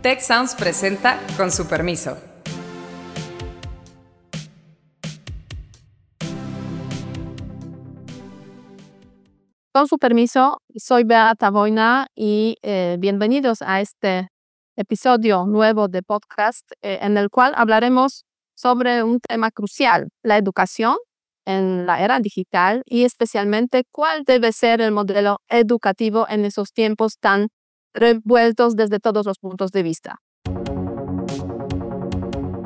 Tech Sounds presenta con su permiso. Con su permiso, soy Beata Boina y bienvenidos a este episodio nuevo de podcast en el cual hablaremos sobre un tema crucial, la educación en la era digital y especialmente cuál debe ser el modelo educativo en esos tiempos tan revueltos desde todos los puntos de vista.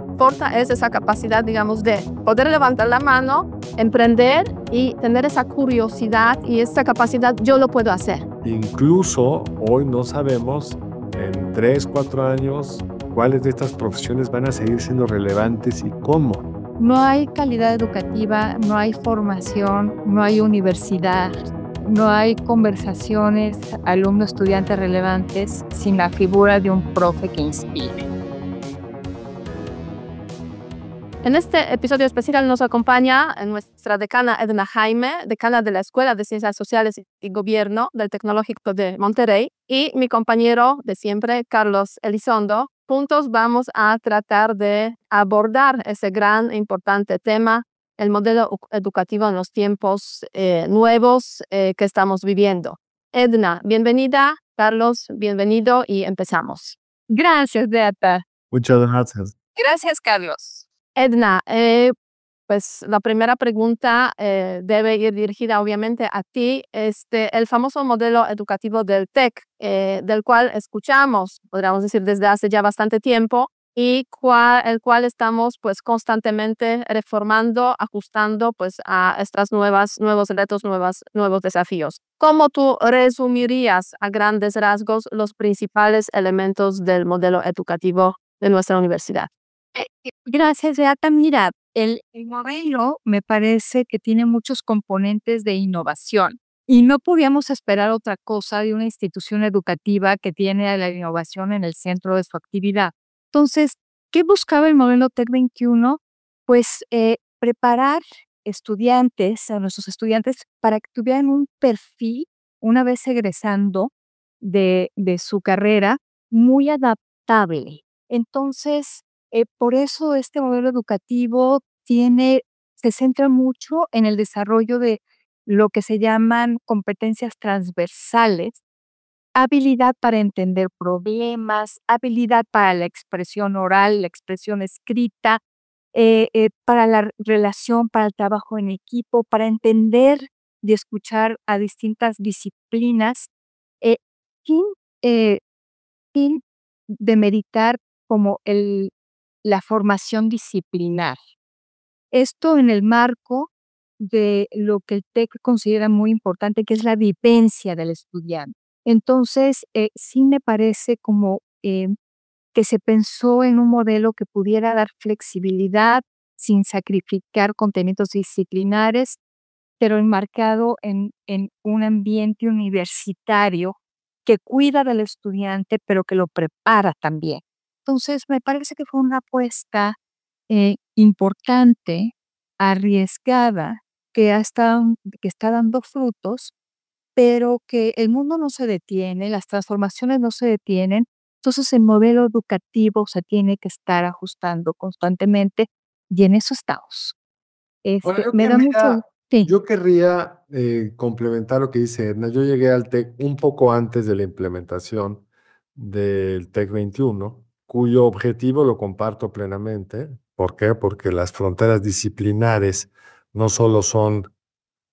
Importa es esa capacidad, digamos, de poder levantar la mano, emprender y tener esa curiosidad y esa capacidad, yo lo puedo hacer. Incluso hoy no sabemos en 3, 4 años cuáles de estas profesiones van a seguir siendo relevantes y cómo. No hay calidad educativa, no hay formación, no hay universidad, no hay conversaciones alumno-estudiantes relevantes sin la figura de un profe que inspire. En este episodio especial nos acompaña nuestra decana Edna Jaime, decana de la Escuela de Ciencias Sociales y Gobierno del Tecnológico de Monterrey, y mi compañero de siempre, Carlos Elizondo. Juntos vamos a tratar de abordar ese gran e importante tema, el modelo educativo en los tiempos nuevos que estamos viviendo. Edna, bienvenida. Carlos, bienvenido y empezamos. Gracias, Beata. Muchas gracias. Gracias, Carlos. Edna, pues la primera pregunta debe ir dirigida obviamente a ti. El famoso modelo educativo del TEC, del cual escuchamos, podríamos decir, desde hace ya bastante tiempo, y el cual estamos pues constantemente reformando, ajustando pues a estos nuevos retos, nuevos desafíos. ¿Cómo tú resumirías a grandes rasgos los principales elementos del modelo educativo de nuestra universidad? Gracias, Beata. Mira, el modelo me parece que tiene muchos componentes de innovación y no podíamos esperar otra cosa de una institución educativa que tiene a la innovación en el centro de su actividad. Entonces, ¿qué buscaba el modelo TEC 21? Pues preparar a nuestros estudiantes para que tuvieran un perfil, una vez egresando de su carrera, muy adaptable. Entonces, por eso este modelo educativo se centra mucho en el desarrollo de lo que se llaman competencias transversales, habilidad para entender problemas, habilidad para la expresión oral, la expresión escrita, para la relación, para el trabajo en equipo, para entender y escuchar a distintas disciplinas, sin, eh, sin demeritar como la formación disciplinar. Esto en el marco de lo que el TEC considera muy importante, que es la vivencia del estudiante. Entonces, sí me parece como que se pensó en un modelo que pudiera dar flexibilidad sin sacrificar contenidos disciplinares, pero enmarcado en un ambiente universitario que cuida del estudiante, pero que lo prepara también. Entonces, me parece que fue una apuesta importante, arriesgada, que está dando frutos, pero que el mundo no se detiene, las transformaciones no se detienen. Entonces, el modelo educativo se tiene que estar ajustando constantemente y en eso estamos. Bueno, Me da mucho... Sí. yo querría complementar lo que dice Edna. Yo llegué al TEC un poco antes de la implementación del TEC 21, cuyo objetivo lo comparto plenamente. ¿Por qué? Porque las fronteras disciplinares no solo son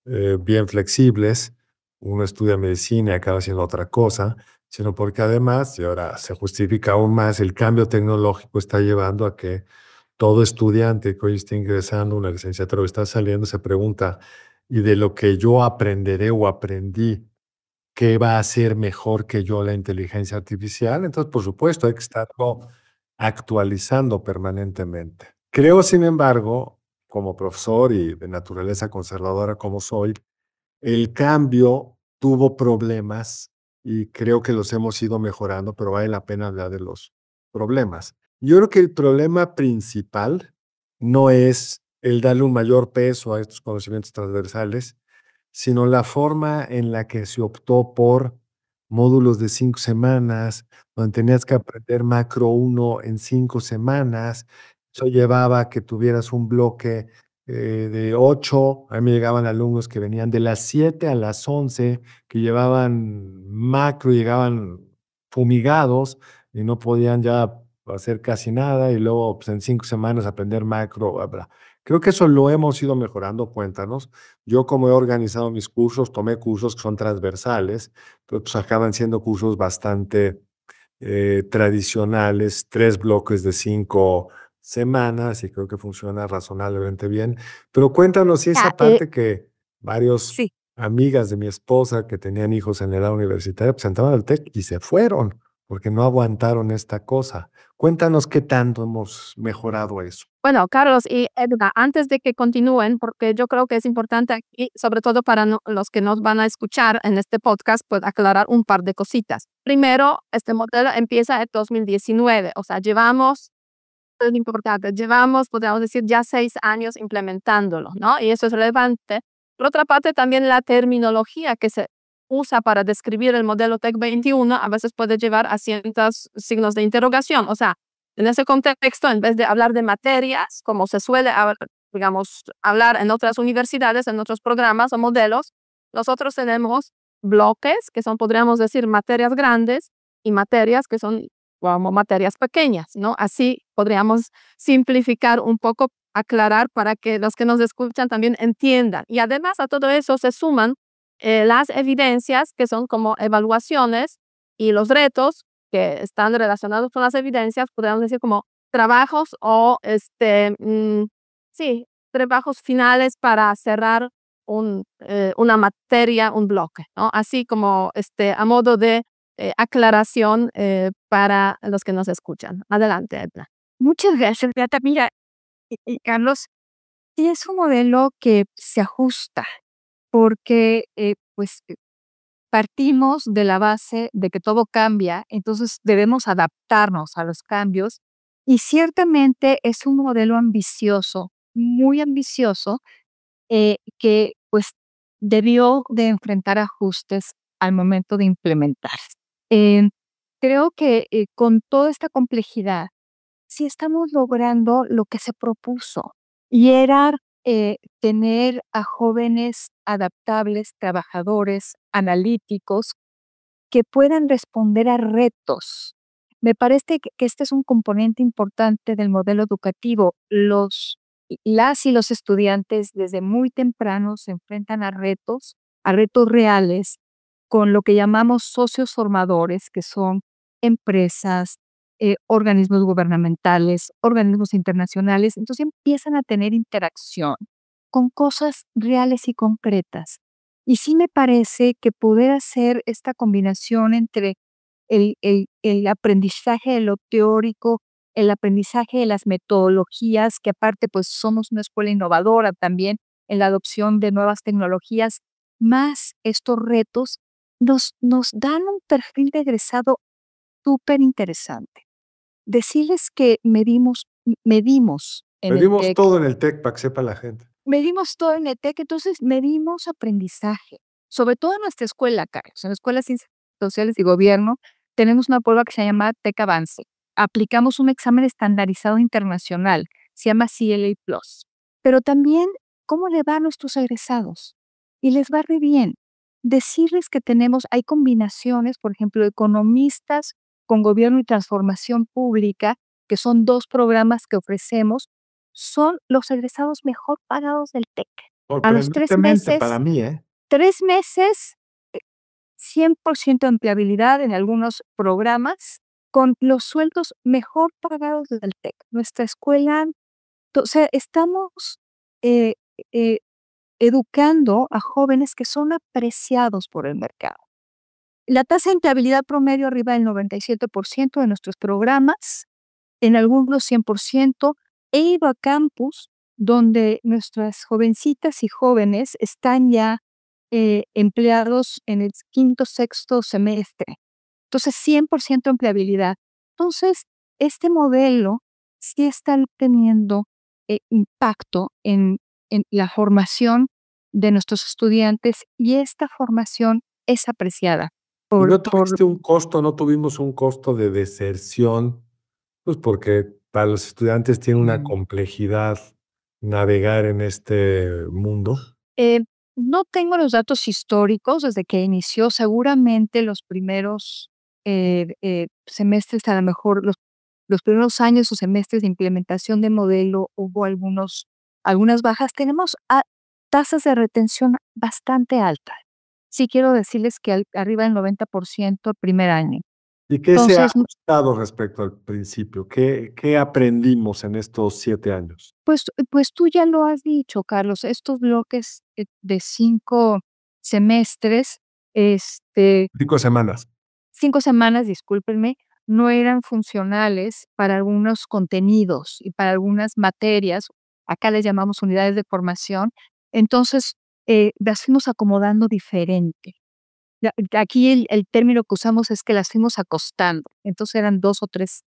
bien flexibles, uno estudia medicina y acaba haciendo otra cosa, sino porque además, y ahora se justifica aún más, el cambio tecnológico está llevando a que todo estudiante que hoy está ingresando a una licenciatura o está saliendo se pregunta, ¿y de lo que yo aprenderé o aprendí, qué va a ser mejor que yo la inteligencia artificial? Entonces, por supuesto, hay que estarlo actualizando permanentemente. Creo, sin embargo, como profesor y de naturaleza conservadora como soy, el cambio tuvo problemas y creo que los hemos ido mejorando, pero vale la pena hablar de los problemas. Yo creo que el problema principal no es el darle un mayor peso a estos conocimientos transversales, sino la forma en la que se optó por módulos de 5 semanas, donde tenías que aprender macro 1 en 5 semanas. Eso llevaba a que tuvieras un bloque de 8. A mí me llegaban alumnos que venían de las 7 a las 11, que llevaban macro, llegaban fumigados y no podían ya hacer casi nada, y luego pues, en 5 semanas aprender macro, bla, bla. Creo que eso lo hemos ido mejorando, cuéntanos. Yo, como he organizado mis cursos, tomé cursos que son transversales, pero pues acaban siendo cursos bastante tradicionales, 3 bloques de 5 semanas, y creo que funciona razonablemente bien. Pero cuéntanos si Ya, esa parte que varios sí. amigas de mi esposa que tenían hijos en la edad universitaria, pues entraron al TEC y se fueron, porque no aguantaron esta cosa. Cuéntanos qué tanto hemos mejorado eso. Bueno, Carlos y Edna, antes de que continúen, porque yo creo que es importante aquí, sobre todo para los que nos van a escuchar en este podcast, pues aclarar un par de cositas. Primero, este modelo empieza en 2019, o sea, es importante, podríamos decir, ya 6 años implementándolo, ¿no? Y eso es relevante. Por otra parte, también la terminología que se usa para describir el modelo TEC 21 a veces puede llevar a ciertos signos de interrogación. O sea, en ese contexto, en vez de hablar de materias, como se suele, digamos, hablar en otras universidades, en otros programas o modelos, nosotros tenemos bloques, que son, podríamos decir, materias grandes, y materias que son como materias pequeñas, ¿no? Así podríamos simplificar un poco, aclarar para que los que nos escuchan también entiendan. Y además a todo eso se suman las evidencias, que son como evaluaciones, y los retos que están relacionados con las evidencias, podríamos decir como trabajos o sí, trabajos finales para cerrar una materia, un bloque, ¿no? Así como a modo de aclaración para los que nos escuchan. Adelante, Edna. Muchas gracias, Beata. Mira, Carlos, sí es un modelo que se ajusta porque pues partimos de la base de que todo cambia, entonces debemos adaptarnos a los cambios, y ciertamente es un modelo ambicioso, muy ambicioso, que pues debió de enfrentar ajustes al momento de implementarse. Eh, Creo que con toda esta complejidad, sí estamos logrando lo que se propuso, y era tener a jóvenes adaptables, trabajadores, analíticos, que puedan responder a retos. Me parece que este es un componente importante del modelo educativo. Las y los estudiantes desde muy temprano se enfrentan a retos reales, con lo que llamamos socios formadores, que son empresas, organismos gubernamentales, organismos internacionales. Entonces empiezan a tener interacción con cosas reales y concretas. Y sí me parece que poder hacer esta combinación entre el aprendizaje de lo teórico, el aprendizaje de las metodologías, que aparte pues somos una escuela innovadora también en la adopción de nuevas tecnologías, más estos retos, nos dan un perfil de egresado súper interesante. Decirles que medimos en el Medimos TEC, todo en el TEC para que sepa la gente. medimos todo en el TEC, entonces medimos aprendizaje, sobre todo en nuestra escuela, Carlos, en la Escuela de Ciencias Sociales y Gobierno, tenemos una prueba que se llama TEC Avance. Aplicamos un examen estandarizado internacional, se llama CLA Plus. Pero también, ¿cómo le va a nuestros egresados? Y les va re bien. Decirles que hay combinaciones, por ejemplo, economistas con gobierno y transformación pública, que son 2 programas que ofrecemos, son los egresados mejor pagados del TEC. A los 3 Sorprendentemente para meses, mí, ¿eh? 3 meses, 100% de empleabilidad en algunos programas, con los sueldos mejor pagados del TEC. Nuestra escuela, o sea, estamos eh, eh, educando a jóvenes que son apreciados por el mercado. La tasa de empleabilidad promedio arriba del 97% de nuestros programas, en algunos 100%. He ido a campus donde nuestras jovencitas y jóvenes están ya empleados en el 5º, 6º semestre. Entonces, 100% empleabilidad. Entonces, este modelo sí está teniendo impacto en la formación de nuestros estudiantes, y esta formación es apreciada. ¿Y no por tuviste un costo, no tuvimos un costo de deserción? Pues porque para los estudiantes tiene una complejidad navegar en este mundo. Eh, no tengo los datos históricos desde que inició. Seguramente los primeros semestres, a lo mejor los primeros años o semestres de implementación de modelo, hubo algunas bajas. Tenemos tasas de retención bastante altas. Sí quiero decirles que arriba del 90% el primer año. ¿Y qué se ha Entonces, ajustado respecto al principio? ¿Qué aprendimos en estos 7 años? pues tú ya lo has dicho, Carlos, estos bloques de 5 semestres, 5 semanas. 5 semanas, discúlpenme, no eran funcionales para algunos contenidos y para algunas materias, acá les llamamos unidades de formación, entonces, las fuimos acomodando diferente. Aquí el término que usamos es que las fuimos acostando, entonces eran 2 o 3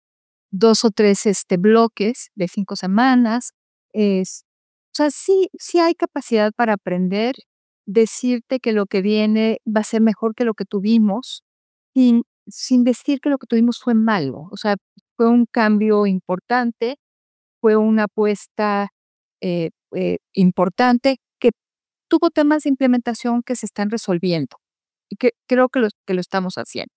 bloques de 5 semanas. O sea, sí hay capacidad para aprender. Decirte que lo que viene va a ser mejor que lo que tuvimos, sin decir que lo que tuvimos fue malo. O sea, fue un cambio importante, fue una apuesta importante que tuvo temas de implementación que se están resolviendo y que creo que lo estamos haciendo.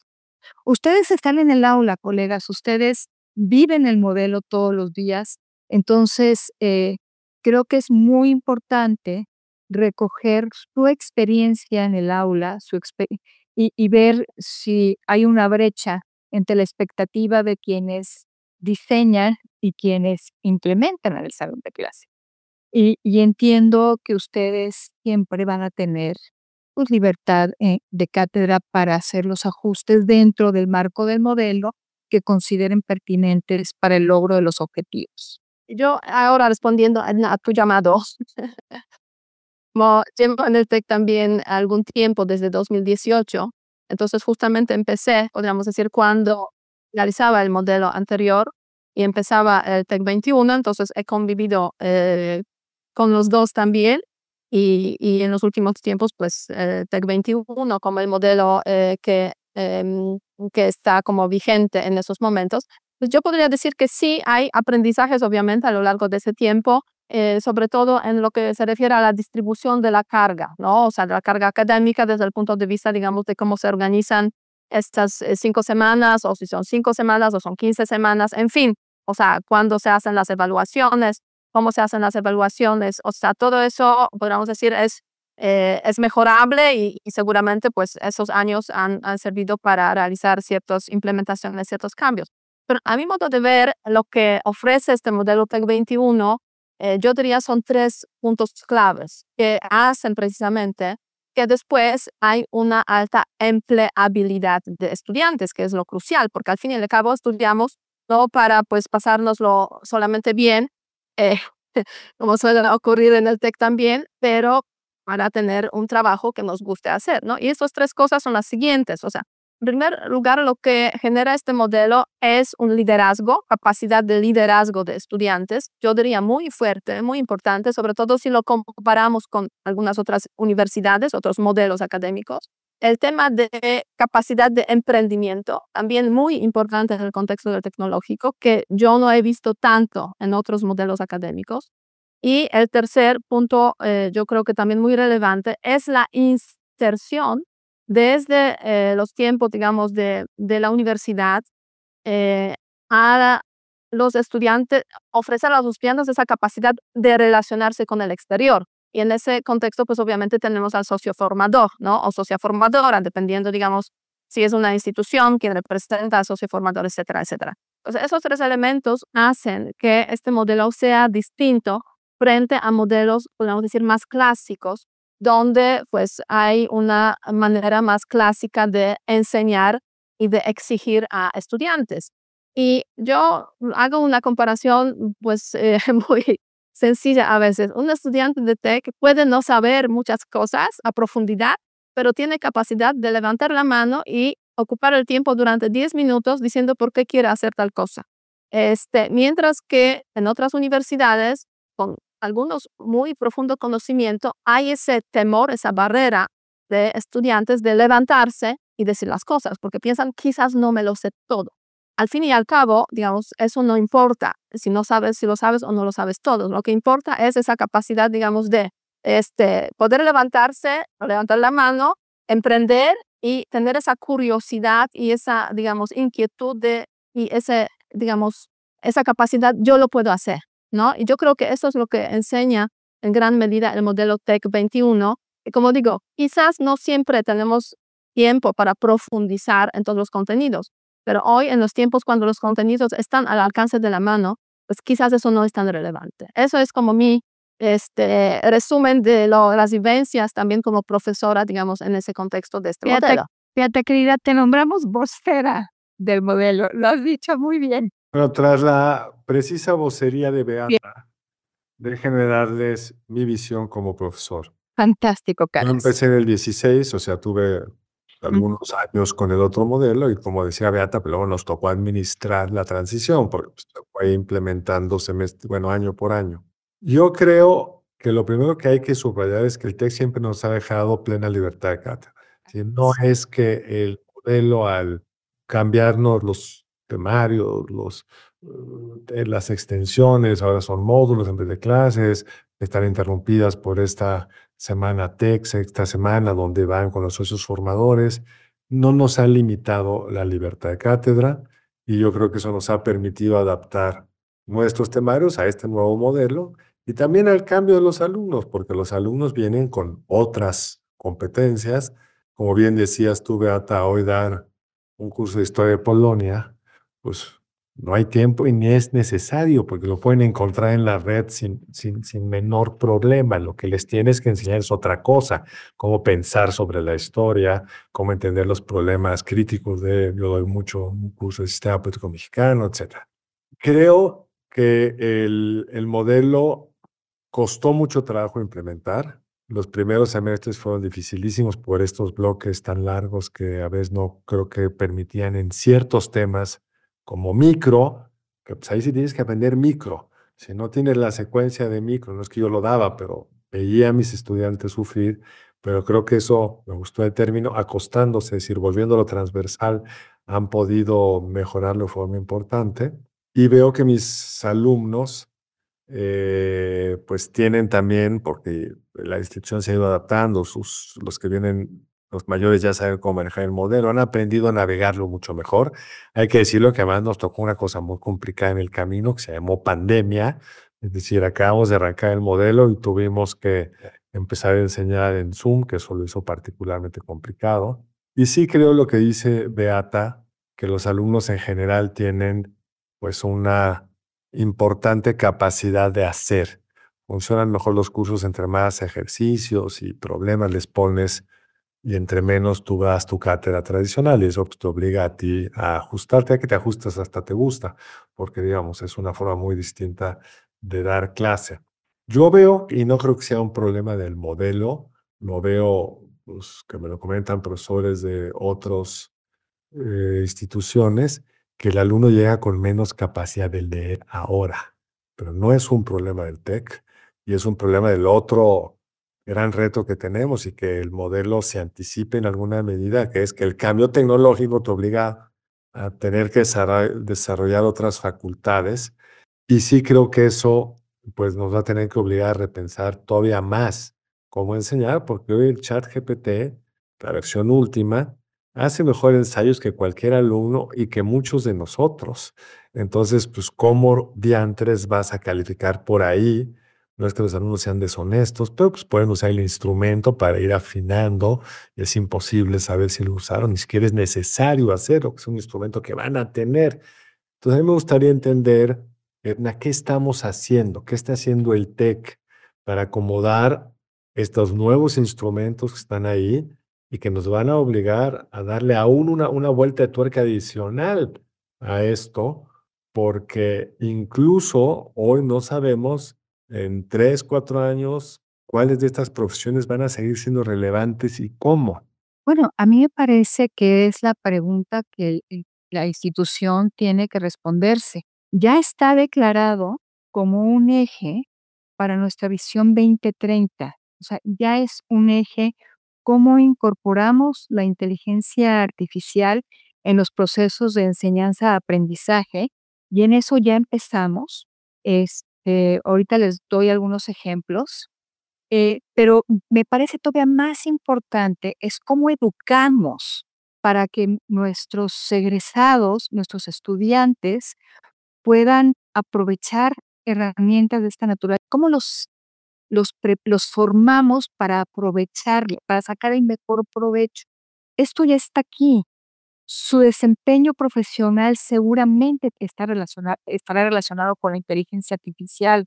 Ustedes están en el aula, colegas, ustedes viven el modelo todos los días, entonces creo que es muy importante recoger su experiencia en el aula y ver si hay una brecha entre la expectativa de quienes diseñan y quienes implementan en el salón de clase. Y entiendo que ustedes siempre van a tener pues, libertad de cátedra para hacer los ajustes dentro del marco del modelo que consideren pertinentes para el logro de los objetivos. Yo ahora respondiendo a tu llamado, como llevo en el TEC también algún tiempo, desde 2018, entonces justamente empecé, podríamos decir, cuando realizaba el modelo anterior y empezaba el TEC 21, entonces he convivido con los dos también y en los últimos tiempos, pues TEC 21 como el modelo que está como vigente en esos momentos, pues yo podría decir que sí hay aprendizajes obviamente a lo largo de ese tiempo, sobre todo en lo que se refiere a la distribución de la carga, ¿no? O sea, de la carga académica desde el punto de vista, digamos, de cómo se organizan estas 5 semanas, o si son 5 semanas o son 15 semanas, en fin, o sea, cuándo se hacen las evaluaciones, cómo se hacen las evaluaciones, o sea, todo eso, podríamos decir, es mejorable y seguramente pues esos años han servido para realizar ciertas implementaciones, ciertos cambios. Pero a mi modo de ver, lo que ofrece este modelo TEC 21, yo diría son 3 puntos claves que hacen precisamente que después hay una alta empleabilidad de estudiantes, que es lo crucial, porque al fin y al cabo estudiamos no para pues pasárnoslo solamente bien, eh, como suele ocurrir en el TEC también, pero para tener un trabajo que nos guste hacer, ¿no? Y estas 3 cosas son las siguientes, o sea, en primer lugar, lo que genera este modelo es un liderazgo, capacidad de liderazgo de estudiantes, yo diría muy fuerte, muy importante, sobre todo si lo comparamos con algunas otras universidades, otros modelos académicos. El tema de capacidad de emprendimiento, también muy importante en el contexto del tecnológico, que yo no he visto tanto en otros modelos académicos. Y el tercer punto, yo creo que también muy relevante, es la inserción desde los tiempos, digamos, de la universidad a los estudiantes, ofrecer a los estudiantes esa capacidad de relacionarse con el exterior. Y en ese contexto, pues obviamente tenemos al socio formador, ¿no? O socia formadora, dependiendo, digamos, si es una institución, quien representa al socio formador, etcétera, etcétera. Entonces, esos 3 elementos hacen que este modelo sea distinto frente a modelos, podemos decir, más clásicos, donde pues hay una manera más clásica de enseñar y de exigir a estudiantes. Y yo hago una comparación pues muy sencilla a veces. Un estudiante de TEC puede no saber muchas cosas a profundidad, pero tiene capacidad de levantar la mano y ocupar el tiempo durante 10 minutos diciendo por qué quiere hacer tal cosa. Mientras que en otras universidades, con algunos muy profundo conocimiento, hay ese temor, esa barrera de estudiantes de levantarse y decir las cosas, porque piensan, quizás no me lo sé todo. Al fin y al cabo, digamos, eso no importa si no sabes, si lo sabes o no lo sabes todo. Lo que importa es esa capacidad, digamos, de poder levantarse, levantar la mano, emprender y tener esa curiosidad y esa, digamos, inquietud y digamos, esa capacidad, yo lo puedo hacer, ¿no? Y yo creo que eso es lo que enseña en gran medida el modelo TEC 21. Y como digo, quizás no siempre tenemos tiempo para profundizar en todos los contenidos, pero hoy en los tiempos cuando los contenidos están al alcance de la mano, pues quizás eso no es tan relevante. Eso es como mi resumen de las vivencias también como profesora, digamos, en ese contexto de este modelo. Fíjate, querida, te nombramos vocera del modelo. Lo has dicho muy bien. Bueno, tras la precisa vocería de Beata, déjenme darles mi visión como profesor. Fantástico, Yo Carlos. empecé en el 16, o sea, tuve algunos años con el otro modelo y como decía Beata, pero luego nos tocó administrar la transición porque pues, se fue implementando año por año. Yo creo que lo primero que hay que subrayar es que el TEC siempre nos ha dejado plena libertad de cátedra. No es que el modelo al cambiarnos los temarios, las extensiones, ahora son módulos en vez de clases, están interrumpidas por esta semana TEC, esta semana donde van con los socios formadores, no nos ha limitado la libertad de cátedra y yo creo que eso nos ha permitido adaptar nuestros temarios a este nuevo modelo y también al cambio de los alumnos, porque los alumnos vienen con otras competencias. Como bien decías tú, Beata, hoy dar un curso de historia de Polonia, pues no hay tiempo y ni es necesario, porque lo pueden encontrar en la red sin menor problema. Lo que les tienes que enseñar es otra cosa, cómo pensar sobre la historia, cómo entender los problemas críticos yo doy mucho un curso de sistema político mexicano, etc. Creo que el modelo costó mucho trabajo implementar. Los primeros semestres fueron dificilísimos por estos bloques tan largos que a veces no creo que permitían en ciertos temas como micro, que pues ahí sí tienes que aprender micro. Si no tienes la secuencia de micro, no es que yo lo daba, pero veía a mis estudiantes sufrir, pero creo que eso, me gustó el término, acostándose, es decir, volviéndolo transversal, han podido mejorarlo de forma importante. Y veo que mis alumnos pues tienen también, porque la institución se ha ido adaptando, los que vienen, los mayores ya saben cómo manejar el modelo, han aprendido a navegarlo mucho mejor. Hay que decirlo que además nos tocó una cosa muy complicada en el camino que se llamó pandemia, es decir, acabamos de arrancar el modelo y tuvimos que empezar a enseñar en Zoom, que eso lo hizo particularmente complicado. Y sí creo lo que dice Beata, que los alumnos en general tienen pues una importante capacidad de hacer. Funcionan mejor los cursos entre más ejercicios y problemas les pones y entre menos tú das tu cátedra tradicional y eso pues, te obliga a ti a ajustarte, a que te ajustes hasta te gusta, porque digamos es una forma muy distinta de dar clase. Yo veo, y no creo que sea un problema del modelo, lo veo pues, que me lo comentan profesores de otras instituciones, que el alumno llega con menos capacidad de leer ahora, pero no es un problema del TEC y es un problema del otro gran reto que tenemos y que el modelo se anticipe en alguna medida, que es que el cambio tecnológico te obliga a tener que desarrollar otras facultades y sí creo que eso pues nos va a tener que obligar a repensar todavía más cómo enseñar, porque hoy el chat GPT, la versión última, hace mejor ensayos que cualquier alumno y que muchos de nosotros. Entonces, pues, ¿cómo diantres vas a calificar por ahí? No es que los alumnos sean deshonestos, pero pues pueden usar el instrumento para ir afinando. Es imposible saber si lo usaron, ni siquiera es necesario hacerlo, que es un instrumento que van a tener. Entonces, a mí me gustaría entender, Edna, ¿qué estamos haciendo? ¿Qué está haciendo el TEC para acomodar estos nuevos instrumentos que están ahí y que nos van a obligar a darle aún una vuelta de tuerca adicional a esto? Porque incluso hoy no sabemos en 3, 4 años cuáles de estas profesiones van a seguir siendo relevantes y cómo. Bueno, a mí me parece que es la pregunta que la institución tiene que responderse. Ya está declarado como un eje para nuestra visión 2030. O sea, ya es un eje cómo incorporamos la inteligencia artificial en los procesos de enseñanza-aprendizaje, y en eso ya empezamos. Ahorita les doy algunos ejemplos, pero me parece todavía más importante es cómo educamos para que nuestros egresados, nuestros estudiantes, puedan aprovechar herramientas de esta naturaleza, cómo los formamos para aprovecharlo, para sacar el mejor provecho. Esto ya está aquí. Su desempeño profesional seguramente estará relacionado con la inteligencia artificial.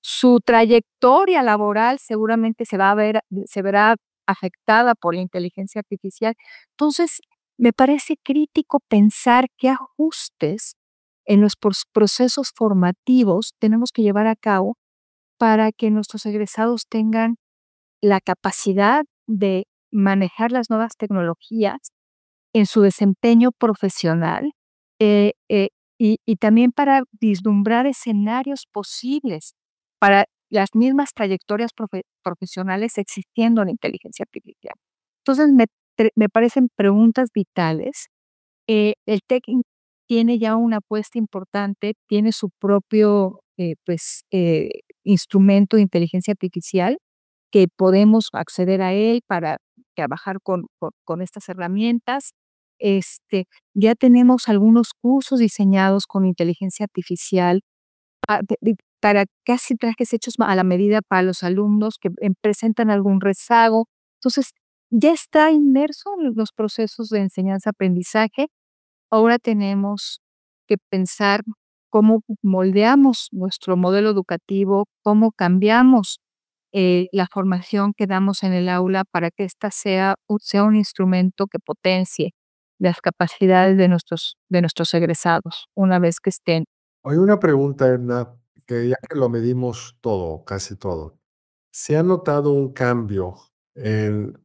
Su trayectoria laboral seguramente se verá afectada por la inteligencia artificial. Entonces, me parece crítico pensar qué ajustes en los procesos formativos tenemos que llevar a cabo para que nuestros egresados tengan la capacidad de manejar las nuevas tecnologías en su desempeño profesional, y también para vislumbrar escenarios posibles para las mismas trayectorias profesionales existiendo en la inteligencia artificial. Entonces, me parecen preguntas vitales. El TEC tiene ya una apuesta importante, tiene su propio instrumento de inteligencia artificial que podemos acceder a él para trabajar con estas herramientas. Ya tenemos algunos cursos diseñados con inteligencia artificial para casi trajes hechos a la medida para los alumnos que presentan algún rezago. Entonces, ya está inmerso en los procesos de enseñanza-aprendizaje. Ahora tenemos que pensar cómo moldeamos nuestro modelo educativo, cómo cambiamos la formación que damos en el aula para que ésta sea un instrumento que potencie las capacidades de nuestros egresados una vez que estén. Hay una pregunta, Edna, que ya que lo medimos todo, casi todo, ¿se ha notado un cambio en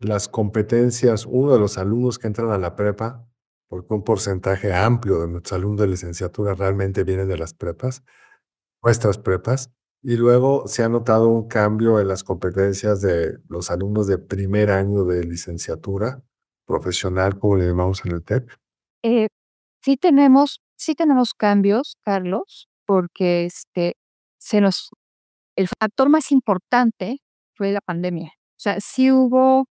las competencias, uno de los alumnos que entran a la prepa, porque un porcentaje amplio de nuestros alumnos de licenciatura realmente vienen de las prepas, nuestras prepas, y luego se ha notado un cambio en las competencias de los alumnos de primer año de licenciatura profesional, como le llamamos en el TEC? Eh, sí tenemos cambios, Carlos, porque el factor más importante fue la pandemia. O sea, sí hubo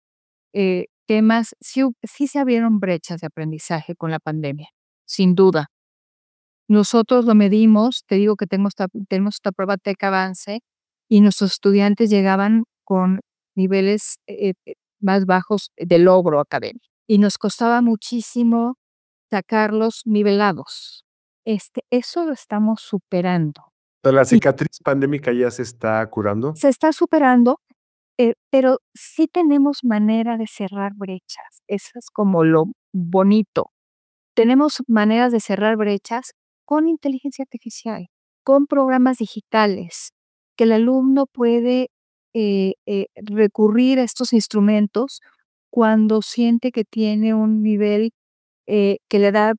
temas, sí se abrieron brechas de aprendizaje con la pandemia, sin duda. Nosotros lo medimos, te digo que tenemos esta prueba TEC Avance y nuestros estudiantes llegaban con niveles más bajos de logro académico y nos costaba muchísimo sacarlos nivelados. Eso lo estamos superando. ¿La cicatriz pandémica ya se está curando? Se está superando, pero sí tenemos manera de cerrar brechas. Eso es como lo bonito. Tenemos maneras de cerrar brechas con inteligencia artificial, con programas digitales, que el alumno puede recurrir a estos instrumentos cuando siente que tiene un nivel que le da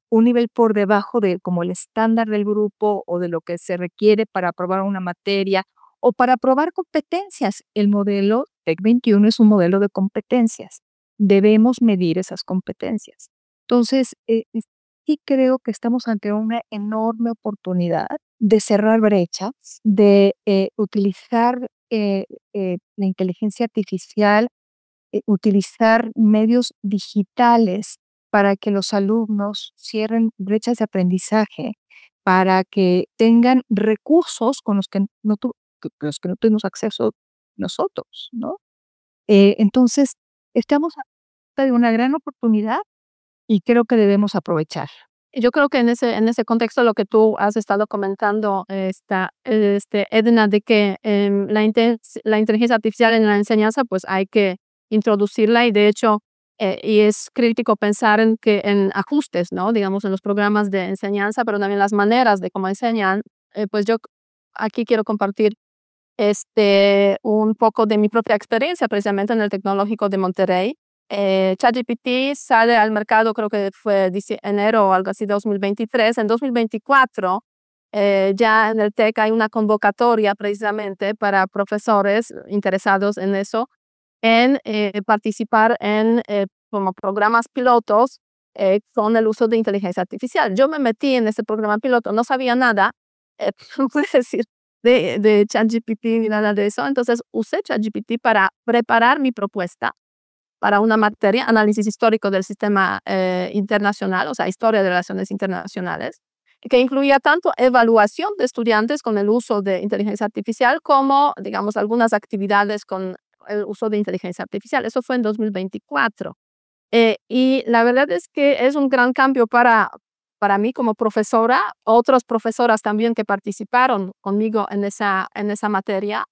un nivel por debajo de como el estándar del grupo o de lo que se requiere para aprobar una materia o para aprobar competencias. El modelo TEC 21 es un modelo de competencias. Debemos medir esas competencias. Entonces, sí creo que estamos ante una enorme oportunidad de cerrar brechas, de utilizar la inteligencia artificial, utilizar medios digitales para que los alumnos cierren brechas de aprendizaje, para que tengan recursos con los que no tuvimos acceso nosotros, ¿no? Entonces, estamos ante una gran oportunidad y creo que debemos aprovechar. Yo creo que en ese contexto lo que tú has estado comentando, Edna, de que la inteligencia artificial en la enseñanza, pues hay que introducirla y de hecho, y es crítico pensar en ajustes, ¿no? Digamos, en los programas de enseñanza, pero también las maneras de cómo enseñan. Pues yo aquí quiero compartir un poco de mi propia experiencia precisamente en el Tecnológico de Monterrey. ChatGPT sale al mercado, creo que fue enero o algo así, 2023. En 2024 ya en el TEC hay una convocatoria precisamente para profesores interesados en eso, en participar en como programas pilotos con el uso de inteligencia artificial. Yo me metí en ese programa piloto, no sabía nada, no puedo decir, de ChatGPT ni nada de eso. Entonces usé ChatGPT para preparar mi propuesta para una materia, análisis histórico del sistema internacional, o sea, historia de relaciones internacionales, que incluía tanto evaluación de estudiantes con el uso de inteligencia artificial como, digamos, algunas actividades con el uso de inteligencia artificial. Eso fue en 2024. Y la verdad es que es un gran cambio para mí como profesora, otras profesoras también que participaron conmigo en esa materia,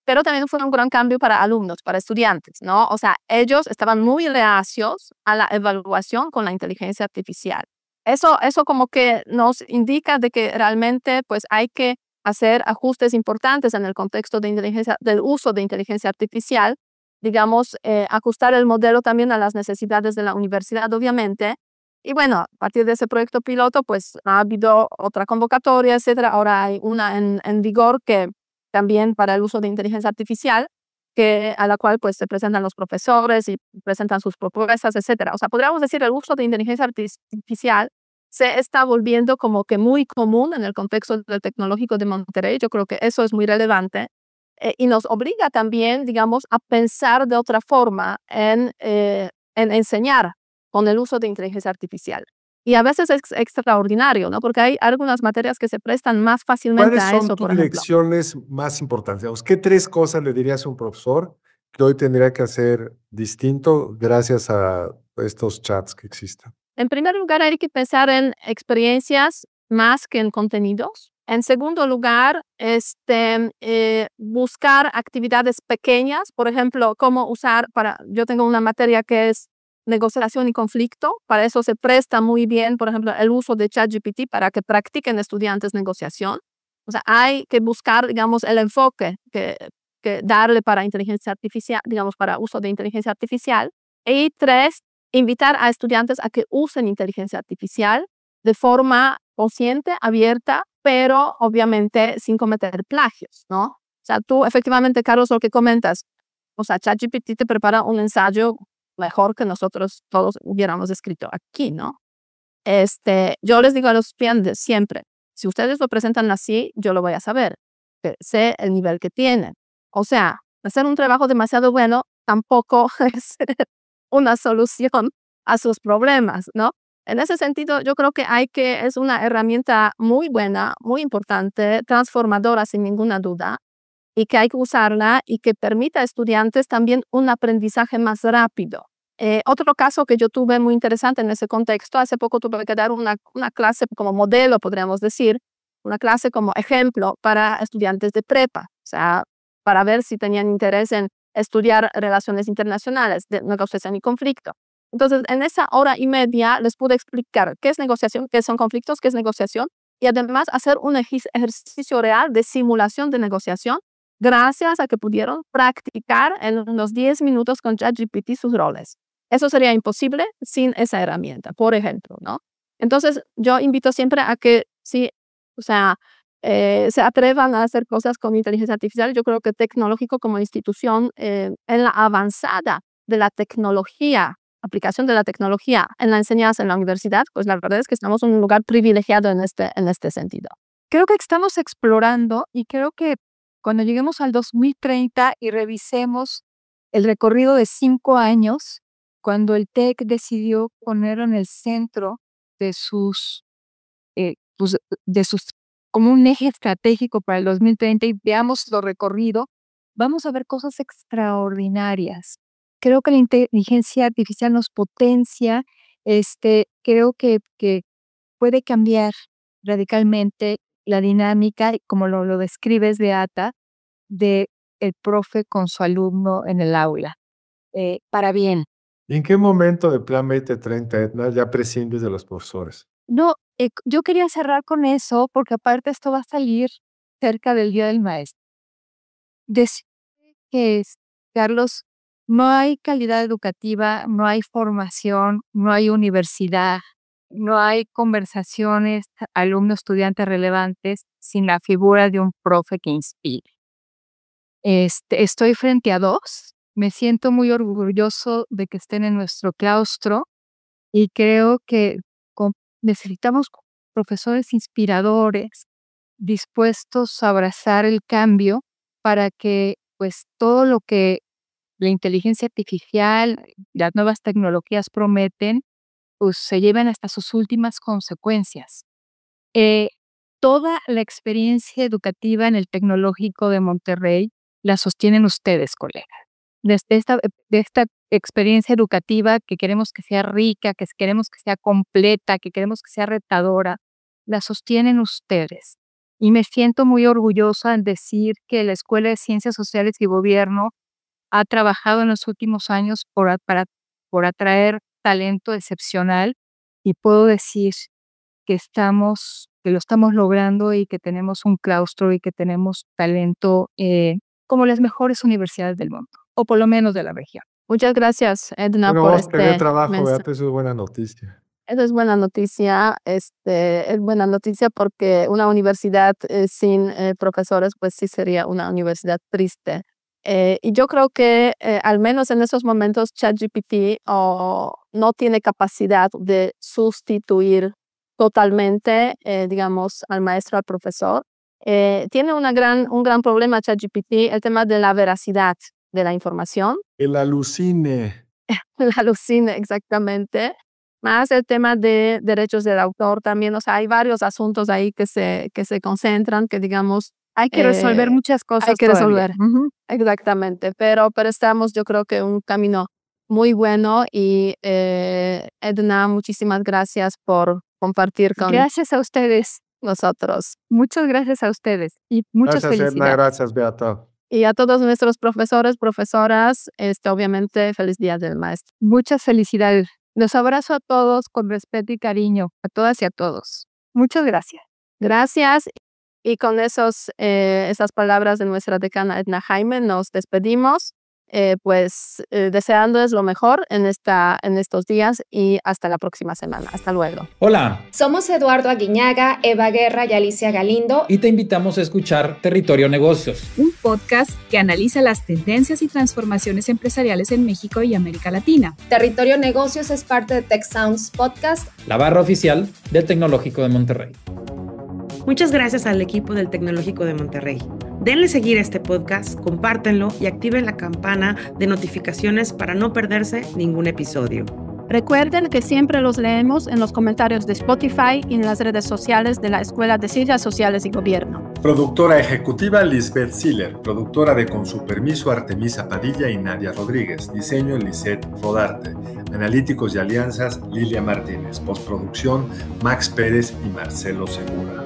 pero también fue un gran cambio para alumnos, para estudiantes, ¿no? O sea, ellos estaban muy reacios a la evaluación con la inteligencia artificial. Eso como que nos indica de que realmente pues hay que hacer ajustes importantes en el contexto del uso de inteligencia artificial, digamos, ajustar el modelo también a las necesidades de la universidad, obviamente. Y bueno, a partir de ese proyecto piloto, pues ha habido otra convocatoria, etcétera. Ahora hay una en vigor que también para el uso de inteligencia artificial, a la cual pues se presentan los profesores y presentan sus propuestas, etcétera. O sea, podríamos decir el uso de inteligencia artificial se está volviendo como que muy común en el contexto del Tecnológico de Monterrey. Yo creo que eso es muy relevante y nos obliga también, digamos, a pensar de otra forma en enseñar con el uso de inteligencia artificial. Y a veces es extraordinario, ¿no? Porque hay algunas materias que se prestan más fácilmente ¿Cuáles a son eso, tus por ejemplo. lecciones más importantes? Digamos, ¿qué 3 cosas le dirías a un profesor que hoy tendría que hacer distinto gracias a estos chats que existen? En primer lugar, hay que pensar en experiencias más que en contenidos. En segundo lugar, buscar actividades pequeñas, por ejemplo, cómo usar yo tengo una materia que es negociación y conflicto, para eso se presta muy bien, por ejemplo, el uso de ChatGPT para que practiquen estudiantes negociación. O sea, hay que buscar, digamos, el enfoque que darle para inteligencia artificial, digamos, para uso de inteligencia artificial. Y 3, invitar a estudiantes a que usen inteligencia artificial de forma consciente, abierta, pero obviamente sin cometer plagios, ¿no? O sea, tú efectivamente, Carlos, lo que comentas, o sea, ChatGPT te prepara un ensayo mejor que nosotros todos hubiéramos escrito aquí, ¿no? Yo les digo a los estudiantes siempre, si ustedes lo presentan así, yo lo voy a saber, que sé el nivel que tienen. O sea, hacer un trabajo demasiado bueno tampoco es una solución a sus problemas, ¿no? En ese sentido, yo creo que es una herramienta muy buena, muy importante, transformadora sin ninguna duda, y que hay que usarla y que permita a estudiantes también un aprendizaje más rápido. Otro caso que yo tuve muy interesante en ese contexto, hace poco tuve que dar una clase como modelo, podríamos decir, una clase como ejemplo para estudiantes de prepa, o sea, para ver si tenían interés en estudiar relaciones internacionales, de negociación y conflicto. Entonces, en esa hora y media les pude explicar qué es negociación, qué son conflictos, qué es negociación, y además hacer un ejercicio real de simulación de negociación, gracias a que pudieron practicar en unos 10 minutos con ChatGPT sus roles. Eso sería imposible sin esa herramienta, por ejemplo, ¿no? Entonces, yo invito siempre a que sí, o sea, se atrevan a hacer cosas con inteligencia artificial. Yo creo que Tecnológico como institución, en la avanzada de la tecnología, aplicación de la tecnología en la enseñanza en la universidad, pues la verdad es que estamos en un lugar privilegiado en este sentido. Creo que estamos explorando y creo que cuando lleguemos al 2030 y revisemos el recorrido de 5 años, cuando el TEC decidió ponerlo en el centro de como un eje estratégico para el 2030 y veamos lo recorrido, vamos a ver cosas extraordinarias. Creo que la inteligencia artificial nos potencia, creo que puede cambiar radicalmente la dinámica, como lo describes, Beata, de el profe con su alumno en el aula, para bien. ¿Y en qué momento de Plan 2030, Edna, ya prescindes de los profesores? No, yo quería cerrar con eso, porque aparte esto va a salir cerca del Día del Maestro. Decir que Carlos, no hay calidad educativa, no hay formación, no hay universidad, no hay conversaciones alumno-estudiante relevantes sin la figura de un profe que inspire. Estoy frente a 2 Me siento muy orgulloso de que estén en nuestro claustro y creo que necesitamos profesores inspiradores, dispuestos a abrazar el cambio para que pues todo lo que la inteligencia artificial, las nuevas tecnologías prometen, pues se lleven hasta sus últimas consecuencias. Toda la experiencia educativa en el Tecnológico de Monterrey la sostienen ustedes, colegas. De esta experiencia educativa que queremos que sea rica, que queremos que sea completa, que queremos que sea retadora, la sostienen ustedes. Y me siento muy orgullosa en decir que la Escuela de Ciencias Sociales y Gobierno ha trabajado en los últimos años por atraer talento excepcional y puedo decir que lo estamos logrando y que tenemos un claustro y que tenemos talento como las mejores universidades del mundo, o por lo menos de la región. Muchas gracias, Edna, Bueno, por vamos a tener trabajo, mensaje. Beata, eso es buena noticia. Eso es buena noticia, es buena noticia porque una universidad sin profesores, pues sí sería una universidad triste. Y yo creo que al menos en esos momentos ChatGPT no tiene capacidad de sustituir totalmente, digamos, al maestro, al profesor. Tiene un gran problema ChatGPT, el tema de la veracidad de la información. El alucine. El alucine, exactamente. Más el tema de derechos del autor también. O sea, hay varios asuntos ahí que se concentran, que digamos... Hay que resolver muchas cosas. Hay que resolver, exactamente. Pero estamos, yo creo que un camino muy bueno y Edna, muchísimas gracias por compartir con Gracias a ustedes. nosotros. Muchas gracias a ustedes y muchas Gracias, felicidades. Edna, gracias, Beata. Y a todos nuestros profesores, profesoras, obviamente, feliz Día del Maestro. Muchas felicidades. Los abrazo a todos con respeto y cariño, a todas y a todos. Muchas gracias. Gracias. Y con esas palabras de nuestra decana Edna Jaime nos despedimos, deseándoles lo mejor en estos días y hasta la próxima semana. Hasta luego. Hola. Somos Eduardo Aguiñaga, Eva Guerra y Alicia Galindo. Y te invitamos a escuchar Territorio Negocios, un podcast que analiza las tendencias y transformaciones empresariales en México y América Latina. Territorio Negocios es parte de Tech Sounds Podcast, la barra oficial del Tecnológico de Monterrey. Muchas gracias al equipo del Tecnológico de Monterrey. Denle seguir a este podcast, compártenlo y activen la campana de notificaciones para no perderse ningún episodio. Recuerden que siempre los leemos en los comentarios de Spotify y en las redes sociales de la Escuela de Ciencias Sociales y Gobierno. Productora ejecutiva Lisbeth Siller. Productora de Con su permiso Artemisa Padilla y Nadia Rodríguez. Diseño Lisette Rodarte. Analíticos y alianzas Lilia Martínez. Postproducción Max Pérez y Marcelo Segura.